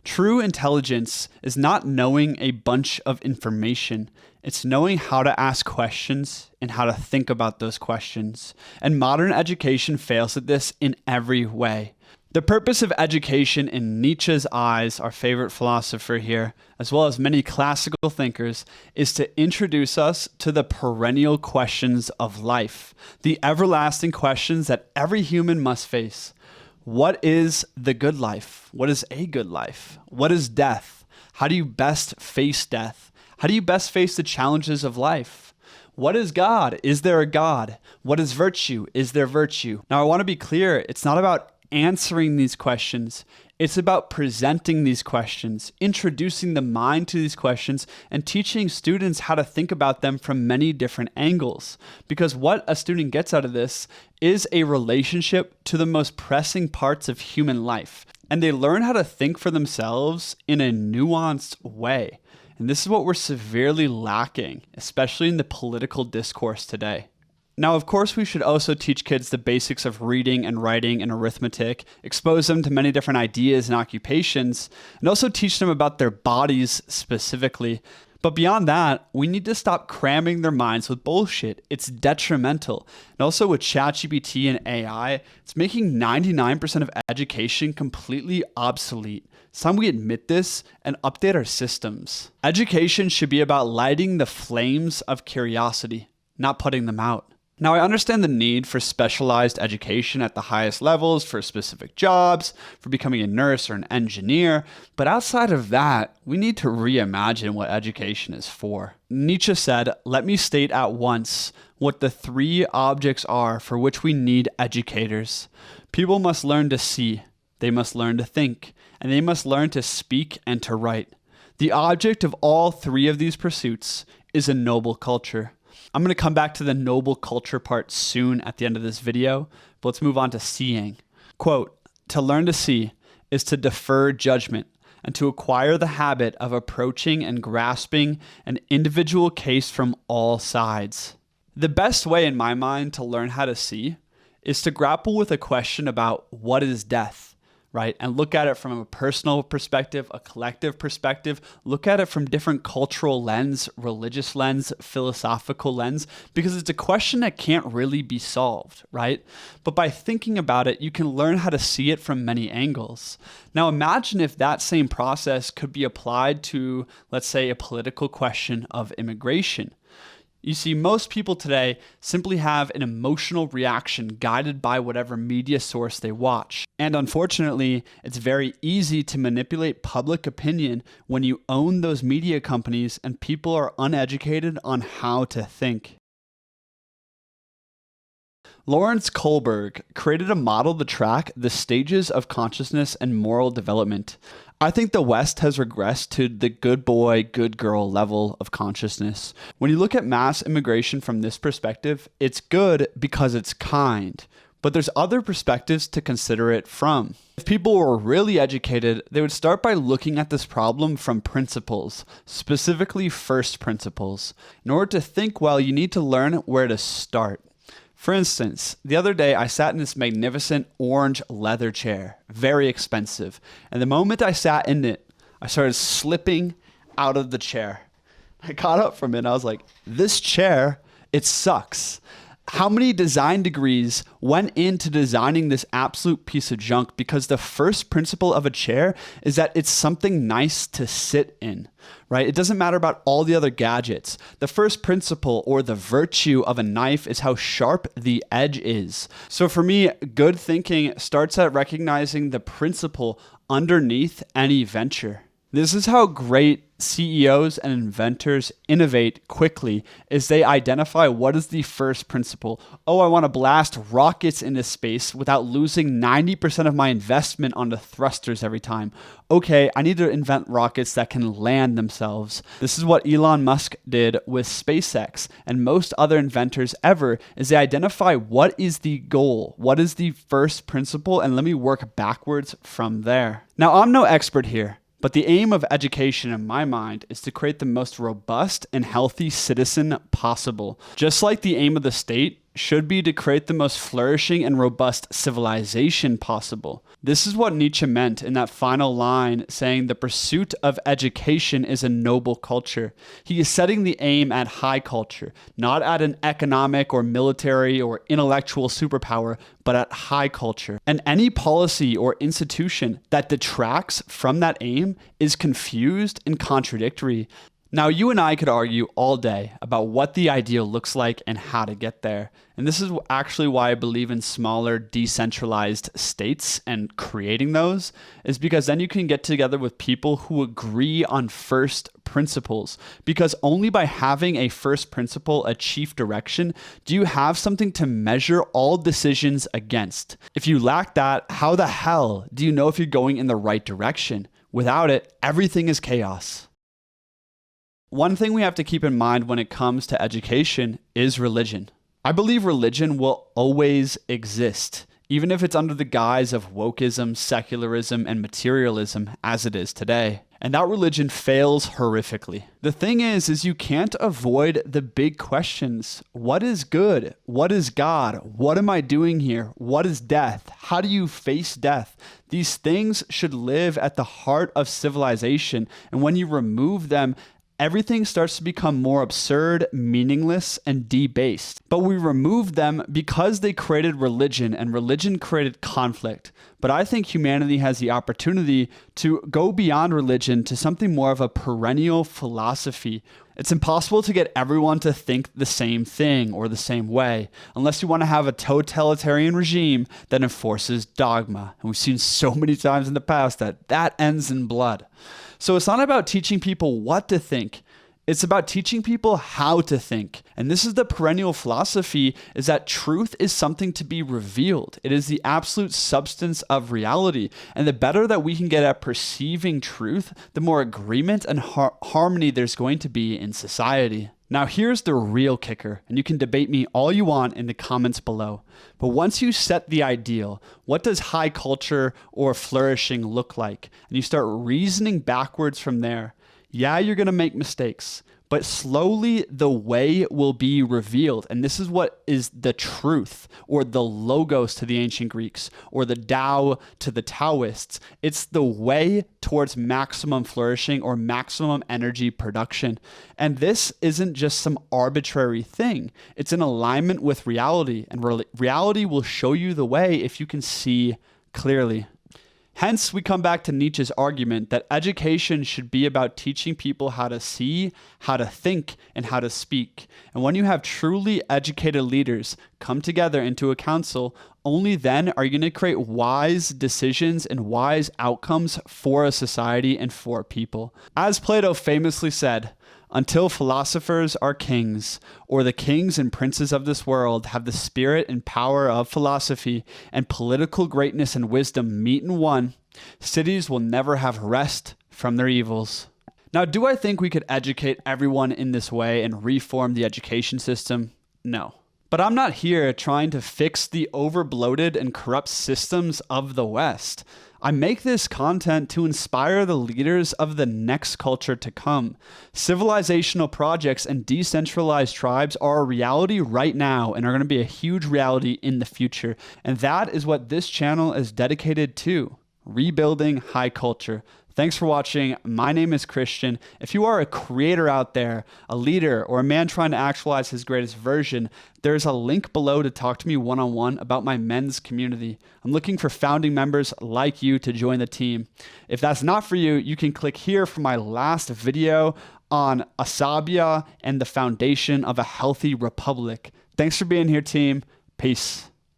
True intelligence is not knowing a bunch of information. It's knowing how to ask questions and how to think about those questions. And modern education fails at this in every way. The purpose of education in Nietzsche's eyes, our favorite philosopher here, as well as many classical thinkers, is to introduce us to the perennial questions of life, the everlasting questions that every human must face. What is the good life? What is a good life? What is death? How do you best face death? How do you best face the challenges of life? What is God? Is there a God? What is virtue? Is there virtue? Now, I want to be clear. It's not about answering these questions. It's about presenting these questions, introducing the mind to these questions, and teaching students how to think about them from many different angles. Because what a student gets out of this is a relationship to the most pressing parts of human life. And they learn how to think for themselves in a nuanced way. And this is what we're severely lacking, especially in the political discourse today. Now, of course, we should also teach kids the basics of reading and writing and arithmetic, expose them to many different ideas and occupations, and also teach them about their bodies specifically. But beyond that, we need to stop cramming their minds with bullshit. It's detrimental. And also with ChatGPT and AI, it's making 99% of education completely obsolete. It's time we admit this and update our systems. Education should be about lighting the flames of curiosity, not putting them out. Now, I understand the need for specialized education at the highest levels for specific jobs, for becoming a nurse or an engineer, but outside of that, we need to reimagine what education is for. Nietzsche said, "Let me state at once what the three objects are for which we need educators. People must learn to see, they must learn to think, and they must learn to speak and to write. The object of all three of these pursuits is a noble culture." I'm going to come back to the noble culture part soon at the end of this video, but let's move on to seeing. Quote, "To learn to see is to defer judgment and to acquire the habit of approaching and grasping an individual case from all sides." The best way in my mind to learn how to see is to grapple with a question about what is death, right? And look at it from a personal perspective, a collective perspective, look at it from different cultural lens, religious lens, philosophical lens, because it's a question that can't really be solved, right? But by thinking about it, you can learn how to see it from many angles. Now imagine if that same process could be applied to, let's say, a political question of immigration. You see, most people today simply have an emotional reaction guided by whatever media source they watch. And unfortunately, it's very easy to manipulate public opinion when you own those media companies and people are uneducated on how to think. Lawrence Kohlberg created a model to track the stages of consciousness and moral development. I think the West has regressed to the good boy, good girl level of consciousness. When you look at mass immigration from this perspective, it's good because it's kind. But there's other perspectives to consider it from. If people were really educated, they would start by looking at this problem from principles, specifically first principles. In order to think well, you need to learn where to start. For instance, the other day I sat in this magnificent orange leather chair, very expensive, and the moment I sat in it, I started slipping out of the chair. I got up from it and I was like, this chair, it sucks. How many design degrees went into designing this absolute piece of junk? Because the first principle of a chair is that it's something nice to sit in, right? It doesn't matter about all the other gadgets. The first principle or the virtue of a knife is how sharp the edge is. So for me, good thinking starts at recognizing the principle underneath any venture. This is how great CEOs and inventors innovate quickly, is they identify what is the first principle. Oh, I want to blast rockets into space without losing 90% of my investment on the thrusters every time. Okay, I need to invent rockets that can land themselves. This is what Elon Musk did with SpaceX and most other inventors ever, is they identify what is the goal, what is the first principle, and let me work backwards from there. Now, I'm no expert here. But the aim of education, in my mind, is to create the most robust and healthy citizen possible. Just like the aim of the state should be to create the most flourishing and robust civilization possible. This is what Nietzsche meant in that final line, saying the pursuit of education is a noble culture. He is setting the aim at high culture, not at an economic or military or intellectual superpower, but at high culture. And any policy or institution that detracts from that aim is confused and contradictory. Now, you and I could argue all day about what the ideal looks like and how to get there. And this is actually why I believe in smaller, decentralized states and creating those, is because then you can get together with people who agree on first principles. Because only by having a first principle, a chief direction, do you have something to measure all decisions against. If you lack that, how the hell do you know if you're going in the right direction? Without it, everything is chaos. One thing we have to keep in mind when it comes to education is religion. I believe religion will always exist, even if it's under the guise of wokeism, secularism, and materialism as it is today. And that religion fails horrifically. The thing is you can't avoid the big questions. What is good? What is God? What am I doing here? What is death? How do you face death? These things should live at the heart of civilization. And when you remove them, everything starts to become more absurd, meaningless, and debased. But we removed them because they created religion, and religion created conflict. But I think humanity has the opportunity to go beyond religion to something more of a perennial philosophy. It's impossible to get everyone to think the same thing or the same way, unless you want to have a totalitarian regime that enforces dogma. And we've seen so many times in the past that ends in blood. So it's not about teaching people what to think. It's about teaching people how to think. And this is the perennial philosophy, is that truth is something to be revealed. It is the absolute substance of reality. And the better that we can get at perceiving truth, the more agreement and harmony there's going to be in society. Now here's the real kicker, and you can debate me all you want in the comments below. But once you set the ideal, what does high culture or flourishing look like? And you start reasoning backwards from there. Yeah, you're going to make mistakes, but slowly the way will be revealed. And this is what is the truth, or the logos to the ancient Greeks, or the Tao to the Taoists. It's the way towards maximum flourishing or maximum energy production. And this isn't just some arbitrary thing. It's in alignment with reality, and reality will show you the way if you can see clearly. Hence, we come back to Nietzsche's argument that education should be about teaching people how to see, how to think, and how to speak. And when you have truly educated leaders come together into a council, only then are you going to create wise decisions and wise outcomes for a society and for people. As Plato famously said, until philosophers are kings, or the kings and princes of this world have the spirit and power of philosophy, and political greatness and wisdom meet in one, cities will never have rest from their evils. Now, do I think we could educate everyone in this way and reform the education system? No. But I'm not here trying to fix the overbloated and corrupt systems of the West. I make this content to inspire the leaders of the next culture to come. Civilizational projects and decentralized tribes are a reality right now and are going to be a huge reality in the future. And that is what this channel is dedicated to, rebuilding high culture. Thanks for watching. My name is Christian. If you are a creator out there, a leader, or a man trying to actualize his greatest version, there's a link below to talk to me one-on-one about my men's community. I'm looking for founding members like you to join the team. If that's not for you, you can click here for my last video on Asabia and the foundation of a healthy republic. Thanks for being here, team. Peace.